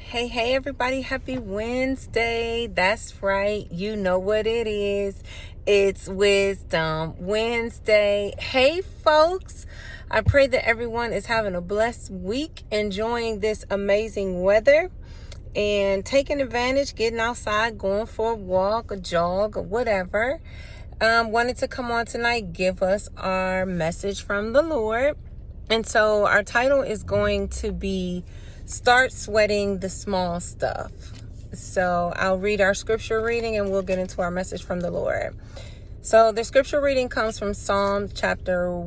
Hey, everybody. Happy Wednesday. That's right. You know what it is. It's Wisdom Wednesday. Hey, folks. I pray that everyone is having a blessed week, enjoying this amazing weather and taking advantage, getting outside, going for a walk, a jog, or whatever. Wanted to come on tonight, give us our message from the Lord. And so our title is going to be Start Sweating the Small Stuff. So I'll read our scripture reading and we'll get into our message from the Lord. So the scripture reading comes from Psalm chapter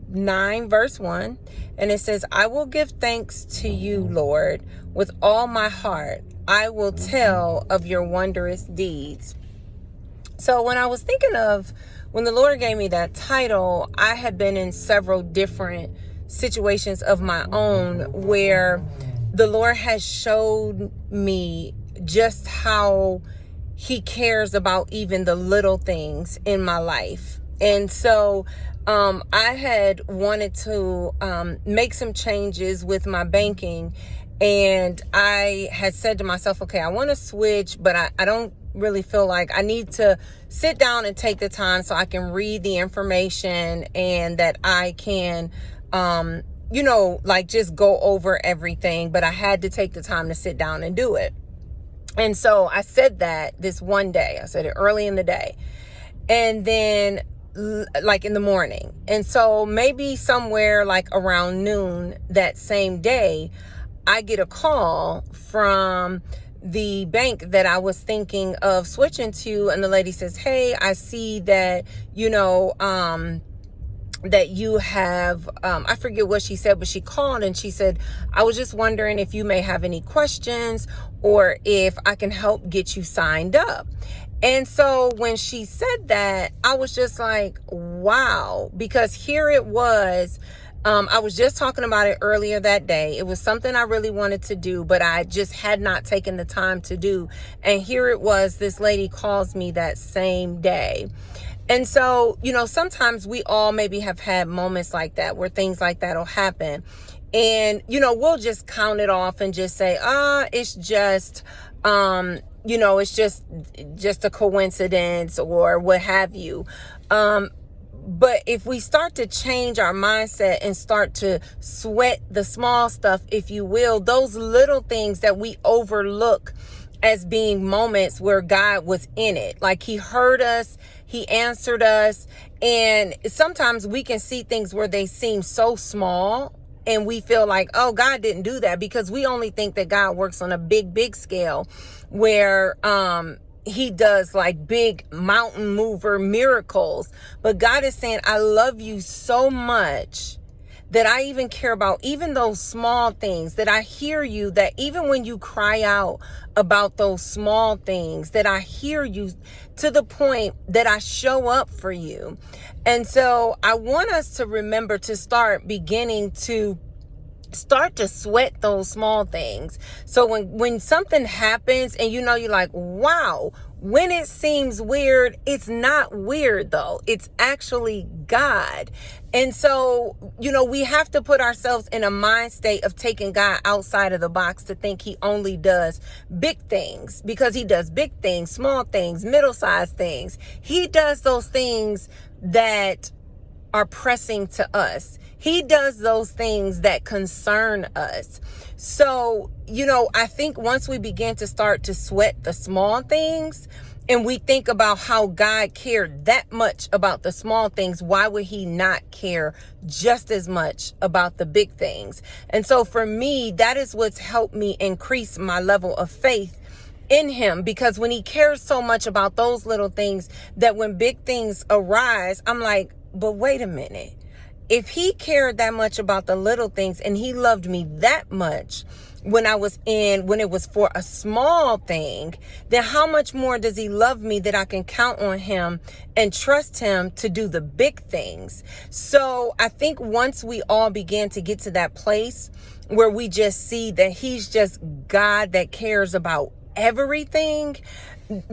9, verse 1. And it says, I will give thanks to you, Lord, with all my heart. I will tell of your wondrous deeds. So when I was thinking of when the Lord gave me that title, I had been in several different situations of my own where the Lord has showed me just how he cares about even the little things in my life. And so I had wanted to make some changes with my banking, and I had said to myself, okay, I want to switch, but I don't really feel like I need to sit down and take the time so I can read the information and that I can just go over everything, but I had to take the time to sit down and do it. And so I said that this one day, I said it early in the day, and then like in the morning. And so maybe somewhere like around noon that same day, I get a call from the bank that I was thinking of switching to. And the lady says, hey, I see that, that you have, I forget what she said, but she called and she said, I was just wondering if you may have any questions or if I can help get you signed up. And so when she said that, I was just like, wow, because here it was. I was just talking about it earlier that day. It was something I really wanted to do, but I just had not taken the time to do. And here it was, this lady calls me that same day. And so, sometimes we all maybe have had moments like that where things like that will happen. And, we'll just count it off and just say, it's just, it's just a coincidence or what have you. But if we start to change our mindset and start to sweat the small stuff, if you will, those little things that we overlook as being moments where God was in it, like he heard us, he answered us. And sometimes we can see things where they seem so small and we feel like, oh, God didn't do that, because we only think that God works on a big scale where, he does like big mountain mover miracles. But God is saying, I love you so much that I even care about even those small things, that I hear you, that even when you cry out about those small things, that I hear you to the point that I show up for you. And so I want us to remember to start to sweat those small things. So when something happens and you're like, wow, when it seems weird, it's not weird though. It's actually God. And so, we have to put ourselves in a mind state of taking God outside of the box to think he only does big things, because he does big things, small things, middle-sized things. He does those things that are pressing to us. He does those things that concern us. So, I think once we begin to start to sweat the small things and we think about how God cared that much about the small things, why would he not care just as much about the big things? And so for me, that is what's helped me increase my level of faith in him, because when he cares so much about those little things, that when big things arise, I'm like, but wait a minute. If he cared that much about the little things and he loved me that much when it was for a small thing, then how much more does he love me that I can count on him and trust him to do the big things? So I think once we all begin to get to that place where we just see that he's just God that cares about everything,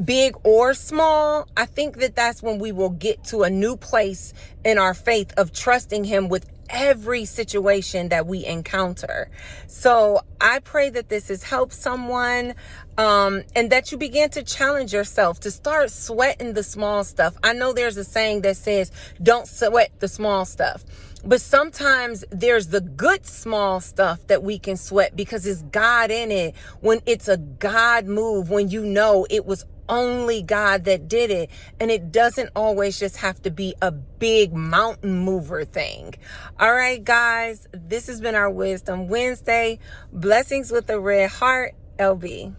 big or small, I think that that's when we will get to a new place in our faith of trusting him with every situation that we encounter. So I pray that this has helped someone, and that you begin to challenge yourself to start sweating the small stuff. I know there's a saying that says, don't sweat the small stuff. But sometimes there's the good small stuff that we can sweat because it's God in it. When it's a God move, when you know it was only God that did it. And it doesn't always just have to be a big mountain mover thing. All right, guys, this has been our Wisdom Wednesday. Blessings with a red heart, LB.